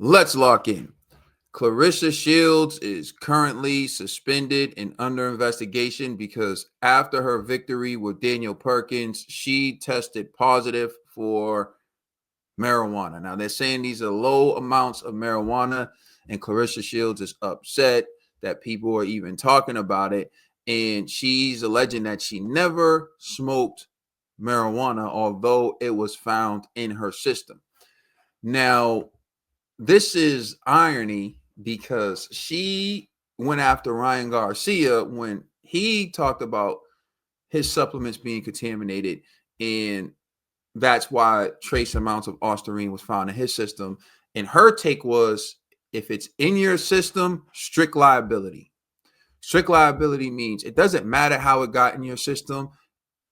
Let's lock in. Claressa Shields is currently suspended and under investigation because after her victory with Daniel Perkins, she tested positive for marijuana. Now they're saying these are low amounts of marijuana, and Claressa Shields is upset that people are even talking about it. And she's alleging that she never smoked marijuana, although it was found in her system. Now, this is irony because she went after Ryan Garcia when he talked about his supplements being contaminated, and that's why trace amounts of ostarine was found in his system. And her take was, if it's in your system, strict liability. Strict liability means it doesn't matter how it got in your system.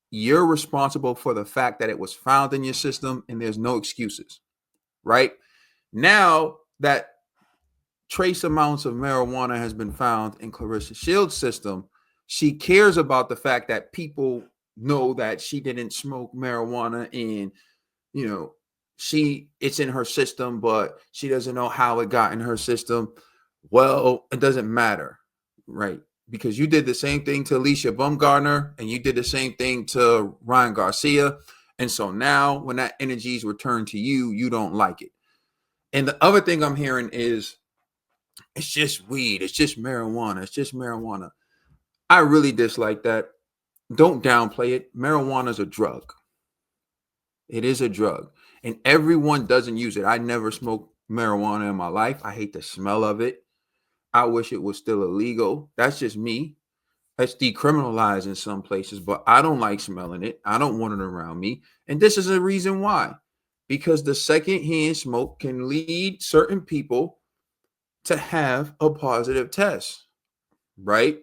You're responsible for the fact that it was found in your system, and there's no excuses, right? Now that trace amounts of marijuana has been found in Claressa Shields' system, she cares about the fact that people know that she didn't smoke marijuana, and it's in her system, but she doesn't know how it got in her system. Well, it doesn't matter, right? Because you did the same thing to Alicia Baumgartner, and you did the same thing to Ryan Garcia. And so now when that energy is returned to you, you don't like it. And the other thing I'm hearing is, it's just weed. It's just marijuana. It's just marijuana. I really dislike that. Don't downplay it. Marijuana is a drug. It is a drug. And everyone doesn't use it. I never smoked marijuana in my life. I hate the smell of it. I wish it was still illegal. That's just me. It's decriminalized in some places, but I don't like smelling it. I don't want it around me. And this is a reason why. Because the secondhand smoke can lead certain people to have a positive test, right?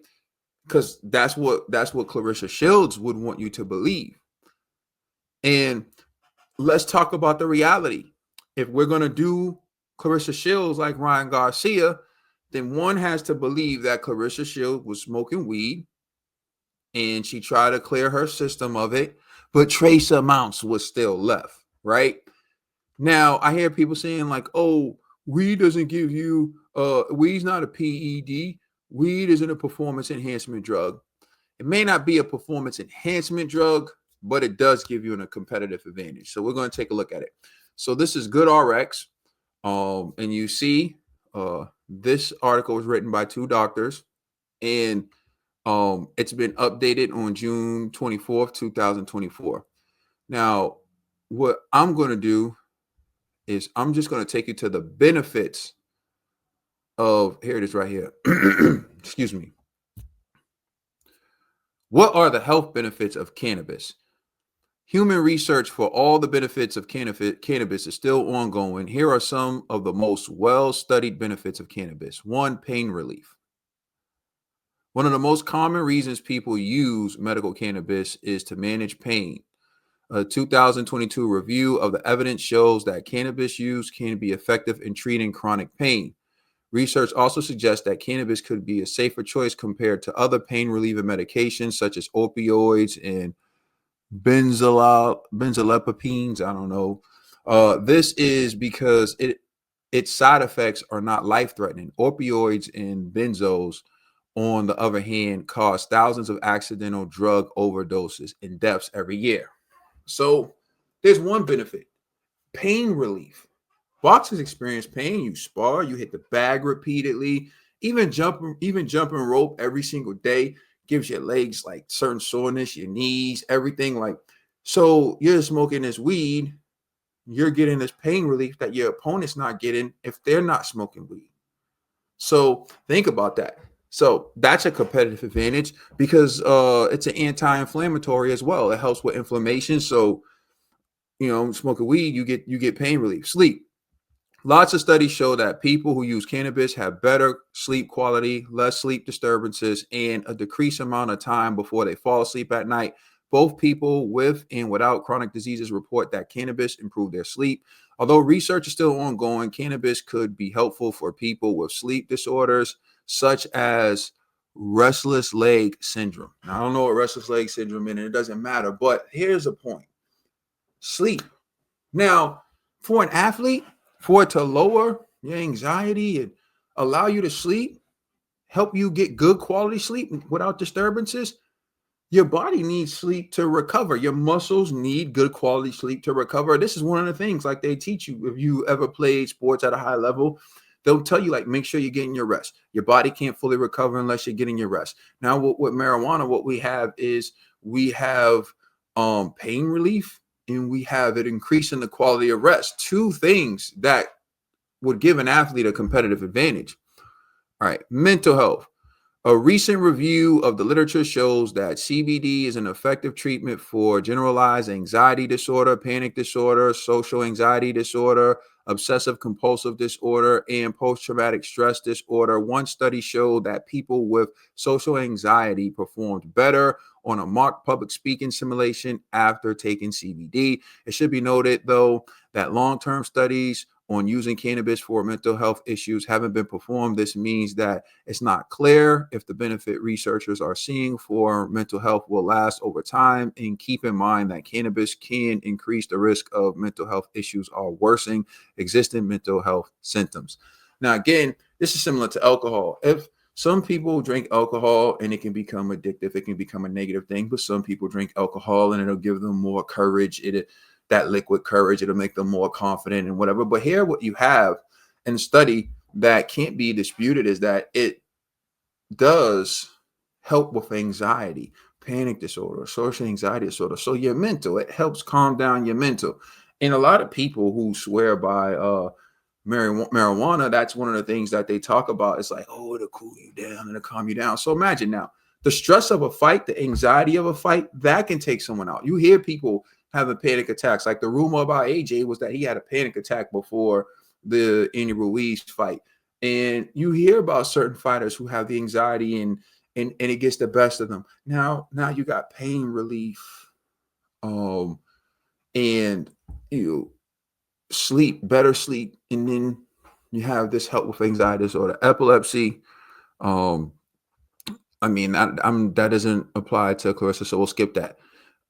Because that's what Claressa Shields would want you to believe. And let's talk about the reality. If we're going to do Claressa Shields like Ryan Garcia, then one has to believe that Claressa Shields was smoking weed and she tried to clear her system of it, but trace amounts was still left, right? Now, I hear people saying like, oh, weed doesn't give you, weed's not a PED. Weed isn't a performance enhancement drug. It may not be a performance enhancement drug, but it does give you a competitive advantage. So we're going to take a look at it. So this is Good RX. And you see, this article was written by two doctors, and it's been updated on June 24th, 2024. Now, what I'm going to do is I'm just going to take you to the benefits of, here it is right here. Excuse me. What are the health benefits of cannabis? Human research for all the benefits of cannabis is still ongoing. Here are some of the most well-studied benefits of cannabis. 1, pain relief. One of the most common reasons people use medical cannabis is to manage pain. A 2022 review of the evidence shows that cannabis use can be effective in treating chronic pain. Research also suggests that cannabis could be a safer choice compared to other pain relieving medications such as opioids and benzodiazepines. I don't know. This is because its side effects are not life-threatening. Opioids and benzos, on the other hand, cause thousands of accidental drug overdoses and deaths every year. So there's one benefit: pain relief. Boxers experience pain. You spar, you hit the bag repeatedly, even jumping rope every single day gives your legs like certain soreness, your knees, everything. Like, so you're smoking this weed, you're getting this pain relief that your opponent's not getting if they're not smoking weed. So think about that. So that's a competitive advantage because it's an anti-inflammatory as well. It helps with inflammation. So smoking weed, you get pain relief. Sleep. Lots of studies show that people who use cannabis have better sleep quality, less sleep disturbances, and a decreased amount of time before they fall asleep at night. Both people with and without chronic diseases report that cannabis improved their sleep. Although research is still ongoing, cannabis could be helpful for people with sleep disorders such as restless leg syndrome. Now, I don't know what restless leg syndrome is, and it doesn't matter, but here's a point. Sleep. Now, for an athlete, for it to lower your anxiety and allow you to sleep, help you get good quality sleep without disturbances. Your body needs sleep to recover. Your muscles need good quality sleep to recover. This is one of the things like they teach you if you ever played sports at a high level. They'll tell you like make sure you're getting your rest. Your body can't fully recover unless you're getting your rest. Now with marijuana, what we have is we have pain relief and we have it increasing the quality of rest. Two things that would give an athlete a competitive advantage. All right, mental health. A recent review of the literature shows that CBD is an effective treatment for generalized anxiety disorder, panic disorder, social anxiety disorder, obsessive compulsive disorder, and post traumatic stress disorder. One study showed that people with social anxiety performed better on a mock public speaking simulation after taking CBD. It should be noted, though, that long term studies on using cannabis for mental health issues haven't been performed. This means that it's not clear if the benefit researchers are seeing for mental health will last over time. And keep in mind that cannabis can increase the risk of mental health issues or worsening existing mental health symptoms. Now, again, this is similar to alcohol. If some people drink alcohol and it can become addictive, it can become a negative thing, but some people drink alcohol and it'll give them more courage. That liquid courage, it'll make them more confident and whatever. But here, what you have in study that can't be disputed is that it does help with anxiety, panic disorder, social anxiety disorder. So your mental, it helps calm down your mental. And a lot of people who swear by marijuana, that's one of the things that they talk about. It's like, oh, it'll cool you down, it'll calm you down. So imagine now the stress of a fight, the anxiety of a fight, that can take someone out. You hear people having panic attacks. Like the rumor about AJ was that he had a panic attack before the Andy Ruiz fight. And you hear about certain fighters who have the anxiety and it gets the best of them. Now you got pain relief, and sleep, better sleep, and then you have this help with anxiety disorder, epilepsy. I mean, that doesn't apply to Claressa, so we'll skip that.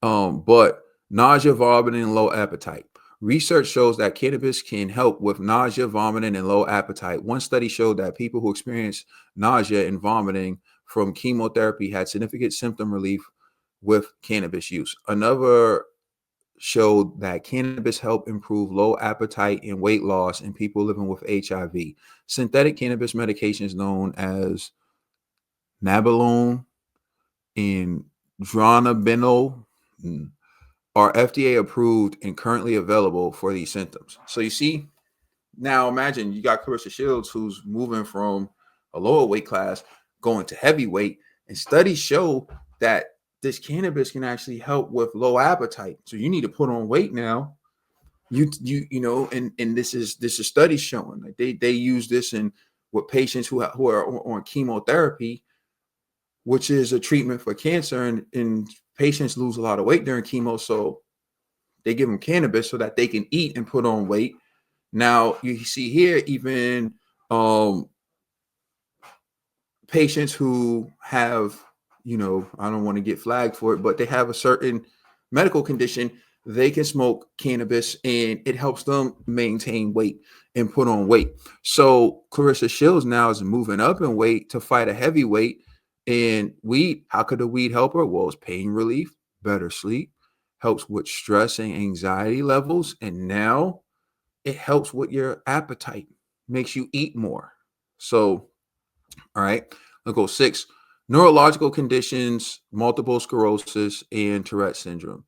But nausea, vomiting, and low appetite. Research shows that cannabis can help with nausea, vomiting, and low appetite. One study showed that people who experienced nausea and vomiting from chemotherapy had significant symptom relief with cannabis use. Another showed that cannabis helped improve low appetite and weight loss in people living with HIV. Synthetic cannabis medications known as nabilone and dronabinol are FDA approved and currently available for these symptoms. So you see, now imagine you got Claressa Shields who's moving from a lower weight class going to heavyweight, and studies show that this cannabis can actually help with low appetite. So you need to put on weight now. You know, and this is studies showing like they use this in with patients who are on chemotherapy, which is a treatment for cancer, and patients lose a lot of weight during chemo, so they give them cannabis so that they can eat and put on weight. Now you see here even patients who have, I don't want to get flagged for it, but they have a certain medical condition, they can smoke cannabis and it helps them maintain weight and put on weight. So Claressa Shields now is moving up in weight to fight a heavyweight. And weed, how could the weed help her? Well, it's pain relief, better sleep, helps with stress and anxiety levels. And now it helps with your appetite, makes you eat more. So, all right, let's go 6. Neurological conditions, multiple sclerosis, and Tourette syndrome.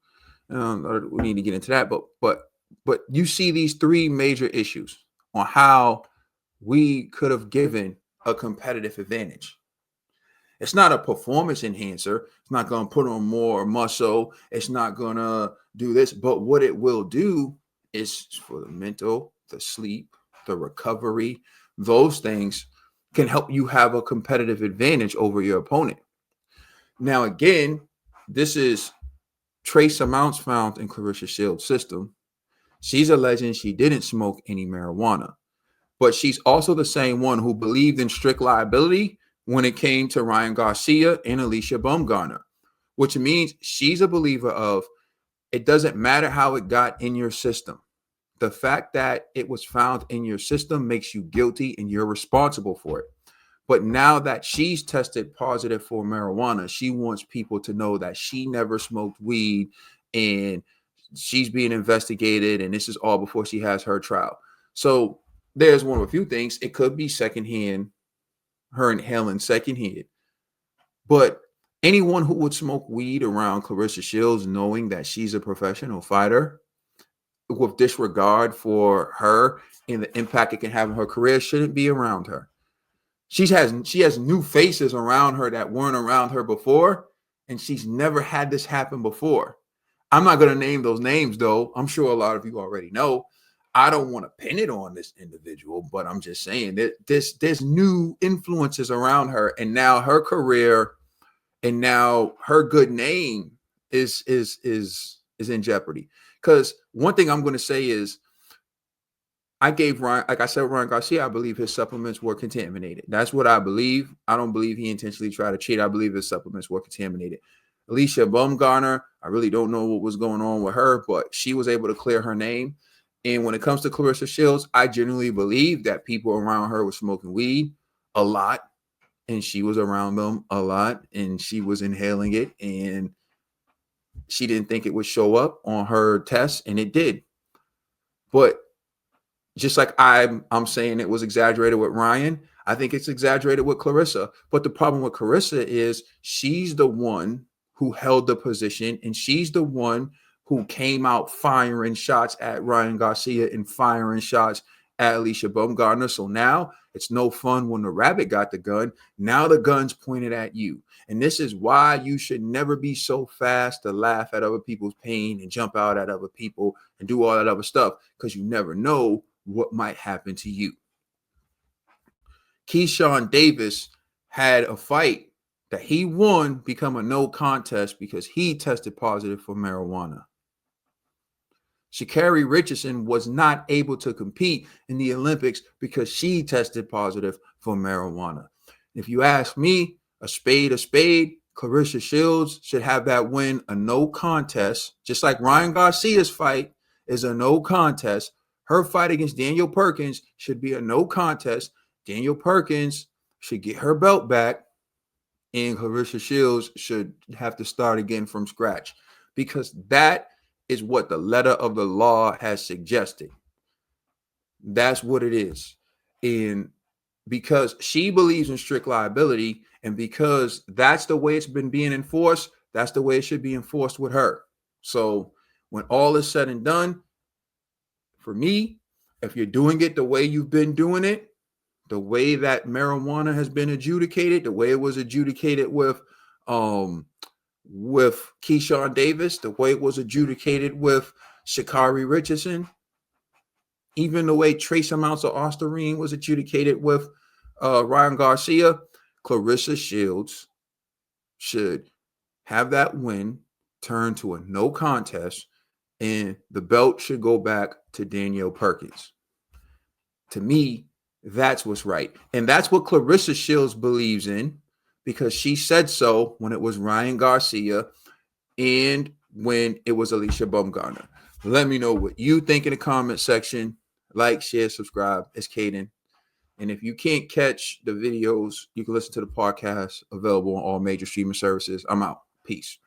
We need to get into that, but you see these 3 major issues on how we could have given a competitive advantage. It's not a performance enhancer. It's not going to put on more muscle. It's not going to do this. But what it will do is for the mental, the sleep, the recovery, those things can help you have a competitive advantage over your opponent. Now, again, this is trace amounts found in Claressa Shields' system. She's alleging she didn't smoke any marijuana, but she's also the same one who believed in strict liability when it came to Ryan Garcia and Alicia Baumgartner, which means she's a believer of it doesn't matter how it got in your system. The fact that it was found in your system makes you guilty and you're responsible for it. But now that she's tested positive for marijuana, she wants people to know that she never smoked weed and she's being investigated. And this is all before she has her trial. So there's one of a few things. It could be secondhand, her inhaling secondhand. But anyone who would smoke weed around Claressa Shields, knowing that she's a professional fighter, with disregard for her and the impact it can have on her career, shouldn't be around her. She has new faces around her that weren't around her before, and she's never had this happen before. I'm not going to name those names, though. I'm sure a lot of you already know. I don't want to pin it on this individual, but I'm just saying that there's new influences around her, and now her career and now her good name is in jeopardy. Because one thing I'm going to say is, I gave Ryan, like I said, Ryan Garcia, I believe his supplements were contaminated. That's what I believe. I don't believe he intentionally tried to cheat. I believe his supplements were contaminated. Alicia Baumgartner, I really don't know what was going on with her, but she was able to clear her name. And when it comes to Claressa Shields, I genuinely believe that people around her were smoking weed a lot, and she was around them a lot, and she was inhaling it, and she didn't think it would show up on her test, and it did. But just like I'm saying it was exaggerated with Ryan, I think it's exaggerated with Claressa. But the problem with Claressa is she's the one who held the position, and she's the one who came out firing shots at Ryan Garcia and firing shots at Alicia Baumgartner. So now it's no fun when the rabbit got the gun. Now the gun's pointed at you. And this is why you should never be so fast to laugh at other people's pain and jump out at other people and do all that other stuff, because you never know what might happen to you. Keyshawn Davis had a fight that he won become a no contest because he tested positive for marijuana. Sha'Carri Richardson was not able to compete in the Olympics because she tested positive for marijuana. If you ask me, a spade, Claressa Shields should have that win a no contest, just like Ryan Garcia's fight is a no contest. Her fight against Daniel Perkins should be a no contest. Daniel Perkins should get her belt back, and Claressa Shields should have to start again from scratch, because that is what the letter of the law has suggested. That's what it is. And because she believes in strict liability, and because that's the way it's been being enforced, that's the way it should be enforced with her. So when all is said and done, for me, if you're doing it the way you've been doing it, the way that marijuana has been adjudicated, the way it was adjudicated with Keyshawn Davis, the way it was adjudicated with Sha'Carri Richardson, even the way trace amounts of Ostarine was adjudicated with Ryan Garcia, Claressa Shields should have that win turn to a no contest, and the belt should go back to Danielle Perkins. To me, that's what's right. And that's what Claressa Shields believes in, because she said so when it was Ryan Garcia and when it was Alicia Baumgartner. Let me know what you think in the comment section. Like, share, subscribe. It's Caden. And if you can't catch the videos, you can listen to the podcast available on all major streaming services. I'm out. Peace.